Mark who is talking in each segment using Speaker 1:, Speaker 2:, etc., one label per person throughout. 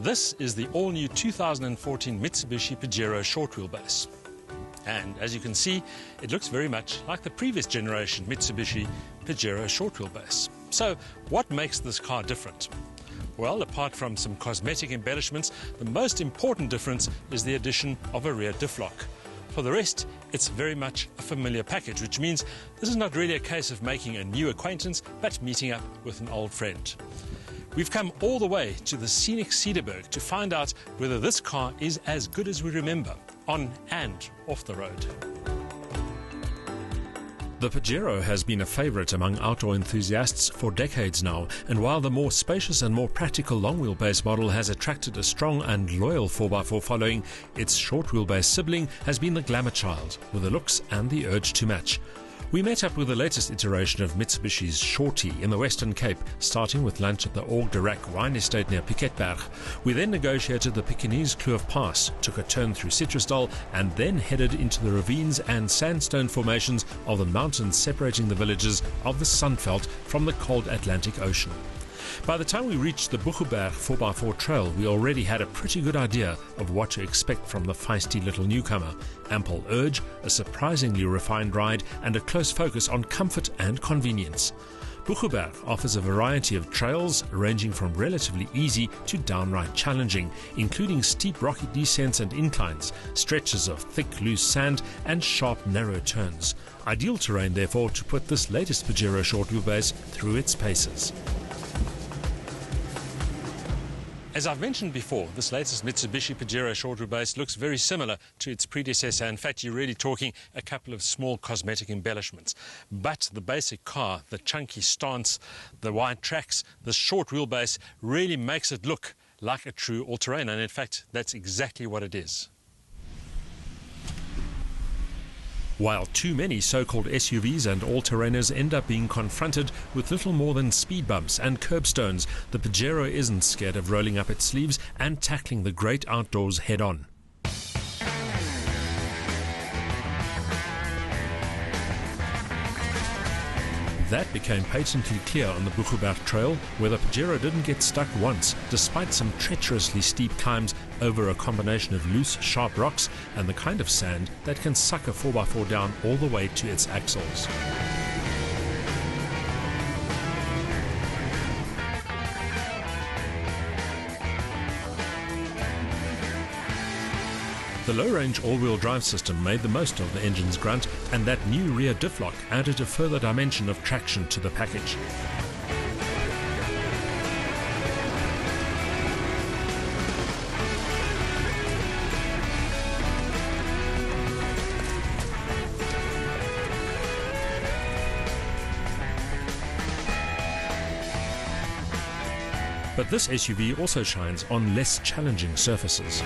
Speaker 1: This is the all-new 2014 Mitsubishi Pajero short wheelbase. And as you can see, it looks very much like the previous generation Mitsubishi Pajero short wheelbase. So what makes this car different? Well, apart from some cosmetic embellishments, the most important difference is the addition of a rear diff lock. For the rest, it's very much a familiar package, which means this is not really a case of making a new acquaintance, but meeting up with an old friend. We've come all the way to the scenic Cederberg to find out whether this car is as good as we remember, on and off the road. The Pajero has been a favourite among outdoor enthusiasts for decades now, and while the more spacious and more practical long wheelbase model has attracted a strong and loyal 4x4 following, its short wheelbase sibling has been the glamour child, with the looks and the urge to match. We met up with the latest iteration of Mitsubishi's Shorty in the Western Cape, starting with lunch at the Org de Rack wine estate near Piketberg. We then negotiated the Pekingese Kloof Pass, took a turn through Citrusdal, and then headed into the ravines and sandstone formations of the mountains separating the villages of the Sandveld from the cold Atlantic Ocean. By the time we reached the Buchenberg 4x4 trail, we already had a pretty good idea of what to expect from the feisty little newcomer. Ample urge, a surprisingly refined ride, and a close focus on comfort and convenience. Buchenberg offers a variety of trails ranging from relatively easy to downright challenging, including steep rocky descents and inclines, stretches of thick loose sand and sharp narrow turns. Ideal terrain therefore to put this latest Pajero short wheelbase through its paces. As I've mentioned before, this latest Mitsubishi Pajero short wheelbase looks very similar to its predecessor. In fact, you're really talking a couple of small cosmetic embellishments. But the basic car, the chunky stance, the wide tracks, the short wheelbase really makes it look like a true all-terrain. And in fact, that's exactly what it is. While too many so-called SUVs and all-terrainers end up being confronted with little more than speed bumps and curbstones, the Pajero isn't scared of rolling up its sleeves and tackling the great outdoors head-on. That became patently clear on the Buchenberg trail, where the Pajero didn't get stuck once, despite some treacherously steep climbs over a combination of loose, sharp rocks and the kind of sand that can suck a 4x4 down all the way to its axles. The low-range all-wheel drive system made the most of the engine's grunt, and that new rear diff lock added a further dimension of traction to the package. But this SUV also shines on less challenging surfaces.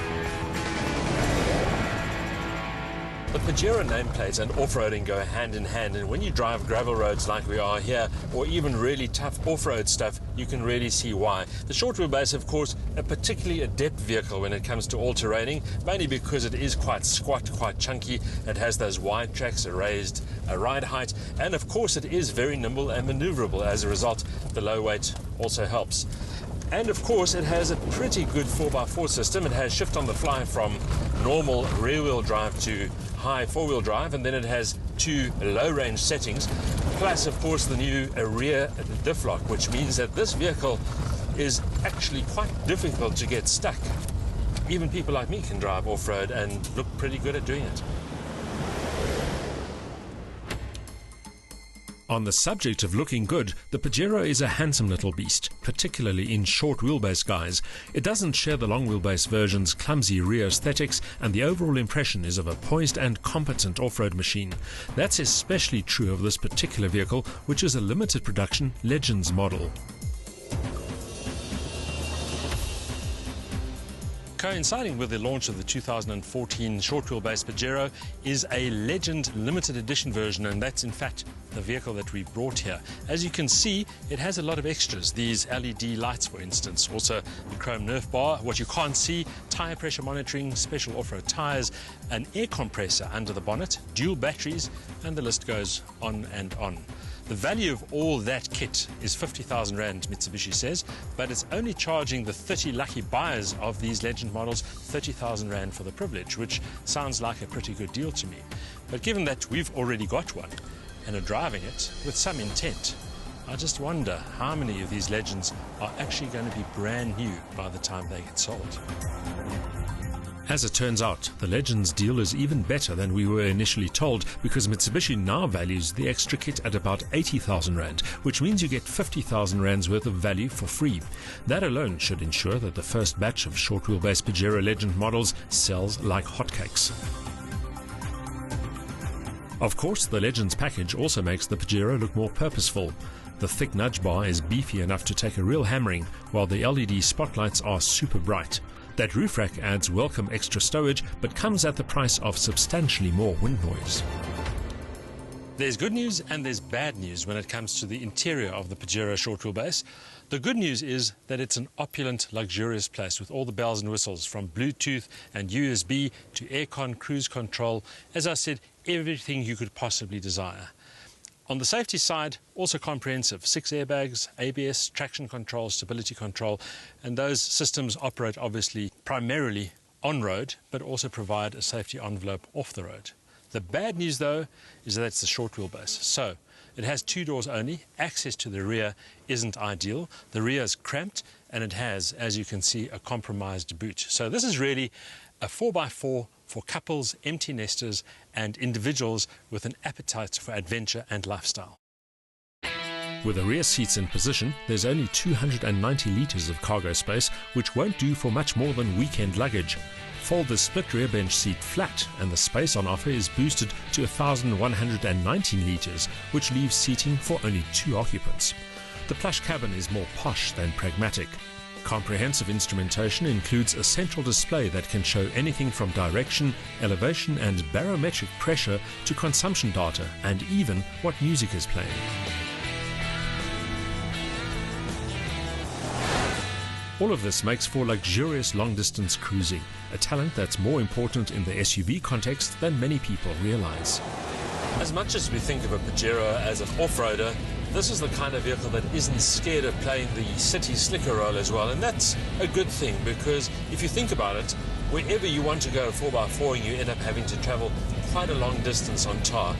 Speaker 1: The Pajero nameplate and off-roading go hand in hand, and when you drive gravel roads like we are here, or even really tough off-road stuff, you can really see why. The short wheelbase, of course, a particularly adept vehicle when it comes to all-terraining, mainly because it is quite squat, quite chunky, it has those wide tracks, a raised ride height, and of course it is very nimble and maneuverable. As a result, the low weight also helps. And of course it has a pretty good 4x4 system. It has shift on the fly from normal rear-wheel drive to high four-wheel drive, and then it has two low-range settings, plus of course the new rear diff lock, which means that this vehicle is actually quite difficult to get stuck. Even people like me can drive off-road and look pretty good at doing it. On the subject of looking good, the Pajero is a handsome little beast, particularly in short wheelbase guise. It doesn't share the long wheelbase version's clumsy rear aesthetics, and the overall impression is of a poised and competent off-road machine. That's especially true of this particular vehicle, which is a limited production Legends model. Coinciding with the launch of the 2014 short wheelbase Pajero is a Legend limited edition version, and that's in fact the vehicle that we brought here. As you can see, it has a lot of extras. These LED lights, for instance, also the chrome Nerf bar. What you can't see, tire pressure monitoring, special off-road tires, an air compressor under the bonnet, dual batteries, and the list goes on and on. The value of all that kit is 50,000 Rand, Mitsubishi says, but it's only charging the 30 lucky buyers of these Legend models 30,000 Rand for the privilege, which sounds like a pretty good deal to me. But given that we've already got one and are driving it with some intent, I just wonder how many of these Legends are actually going to be brand new by the time they get sold. As it turns out, the Legends deal is even better than we were initially told, because Mitsubishi now values the extra kit at about 80,000 Rand, which means you get 50,000 Rand's worth of value for free. That alone should ensure that the first batch of short wheelbase Pajero Legend models sells like hotcakes. Of course, the Legends package also makes the Pajero look more purposeful. The thick nudge bar is beefy enough to take a real hammering, while the LED spotlights are super bright. That roof rack adds welcome extra stowage, but comes at the price of substantially more wind noise. There's good news and there's bad news when it comes to the interior of the Pajero short wheelbase. The good news is that it's an opulent, luxurious place with all the bells and whistles, from Bluetooth and USB to aircon, cruise control. As I said, everything you could possibly desire. On the safety side, also comprehensive. 6 airbags, ABS, traction control, stability control, and those systems operate obviously primarily on-road, but also provide a safety envelope off the road. The bad news, though, is that it's a short wheelbase. So it has 2 doors only. Access to the rear isn't ideal. The rear is cramped, and it has, as you can see, a compromised boot. So this is really a 4x4 for couples, empty nesters, and individuals with an appetite for adventure and lifestyle. With the rear seats in position, there's only 290 litres of cargo space, which won't do for much more than weekend luggage. Fold the split rear bench seat flat, and the space on offer is boosted to 1,119 litres, which leaves seating for only 2 occupants. The plush cabin is more posh than pragmatic. Comprehensive instrumentation includes a central display that can show anything from direction, elevation and barometric pressure to consumption data, and even what music is playing. All of this makes for luxurious long-distance cruising, a talent that's more important in the SUV context than many people realize. As much as we think of a Pajero as an off-roader, this is the kind of vehicle that isn't scared of playing the city slicker role as well, and that's a good thing, because if you think about it, wherever you want to go 4x4, you end up having to travel quite a long distance on tar.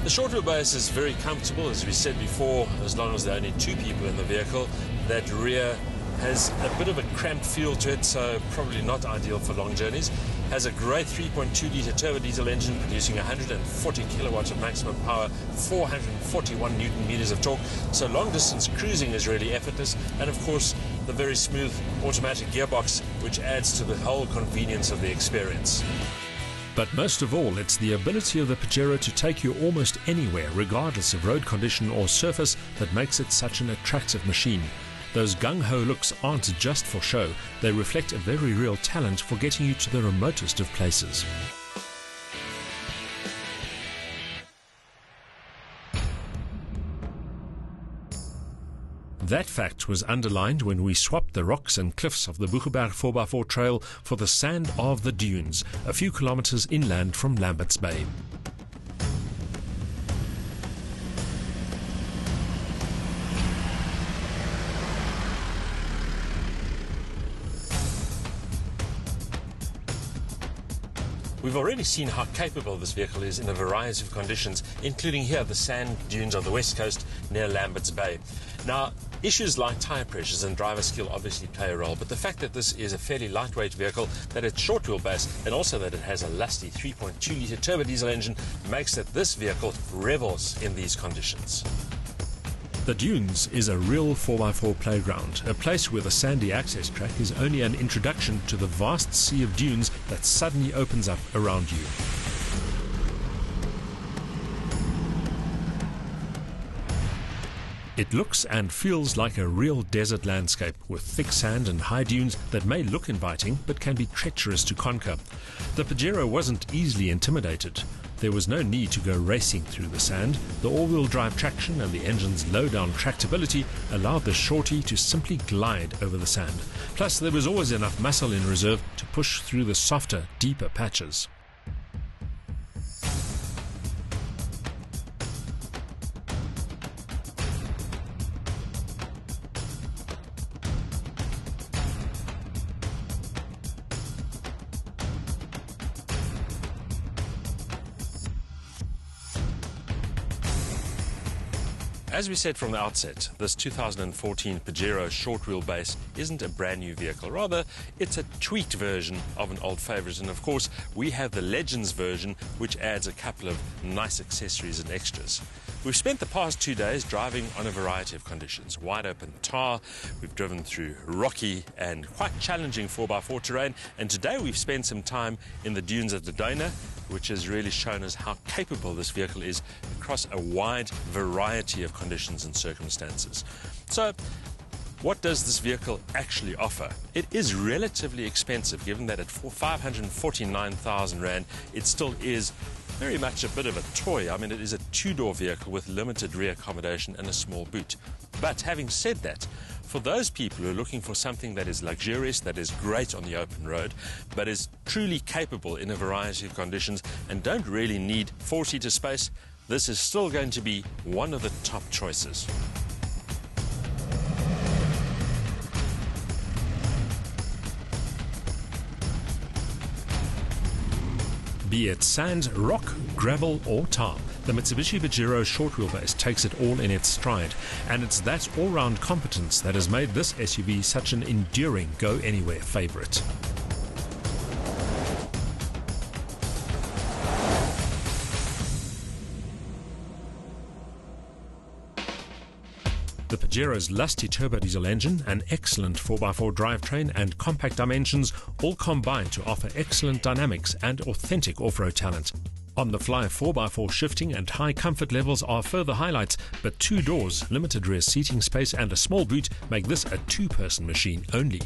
Speaker 1: The short wheelbase is very comfortable, as we said before, as long as there are only 2 people in the vehicle. That rear has a bit of a cramped feel to it, so probably not ideal for long journeys. Has a great 3.2 litre turbo diesel engine producing 140 kilowatts of maximum power, 441 newton meters of torque, so long distance cruising is really effortless, and of course the very smooth automatic gearbox, which adds to the whole convenience of the experience. But most of all, it's the ability of the Pajero to take you almost anywhere, regardless of road condition or surface, that makes it such an attractive machine. Those gung-ho looks aren't just for show, they reflect a very real talent for getting you to the remotest of places. That fact was underlined when we swapped the rocks and cliffs of the Buchenberg 4x4 trail for the sand of the dunes, a few kilometers inland from Lambert's Bay. We've already seen how capable this vehicle is in a variety of conditions, including here the sand dunes of the west coast near Lambert's Bay. Now, issues like tyre pressures and driver skill obviously play a role, but the fact that this is a fairly lightweight vehicle, that it's short wheelbase, and also that it has a lusty 3.2 litre turbo diesel engine makes that this vehicle revels in these conditions. The Dunes is a real 4x4 playground, a place where the sandy access track is only an introduction to the vast sea of dunes that suddenly opens up around you. It looks and feels like a real desert landscape with thick sand and high dunes that may look inviting but can be treacherous to conquer. The Pajero wasn't easily intimidated. There was no need to go racing through the sand. The all-wheel drive traction and the engine's low-down tractability allowed the shorty to simply glide over the sand. Plus, there was always enough muscle in reserve to push through the softer, deeper patches. As we said from the outset, this 2014 Pajero short wheelbase isn't a brand new vehicle. Rather, it's a tweaked version of an old favourite. And of course, we have the Legends version, which adds a couple of nice accessories and extras. We've spent the past 2 days driving on a variety of conditions. Wide open tar, we've driven through rocky and quite challenging 4x4 terrain, and today we've spent some time in the dunes of Dodona, which has really shown us how capable this vehicle is across a wide variety of conditions and circumstances. So, what does this vehicle actually offer? It is relatively expensive, given that at 549,000 Rand, it still is very much a bit of a toy. I mean, it is a two-door vehicle with limited rear accommodation and a small boot. But having said that, for those people who are looking for something that is luxurious, that is great on the open road, but is truly capable in a variety of conditions and don't really need four-seater space, this is still going to be one of the top choices. Be it sand, rock, gravel or tar, the Mitsubishi Pajero short wheelbase takes it all in its stride, and it's that all-round competence that has made this SUV such an enduring go-anywhere favourite. The Pajero's lusty turbo diesel engine, an excellent 4x4 drivetrain and compact dimensions all combine to offer excellent dynamics and authentic off-road talent. On-the-fly 4x4 shifting and high comfort levels are further highlights, but 2 doors, limited rear seating space and a small boot make this a two-person machine only.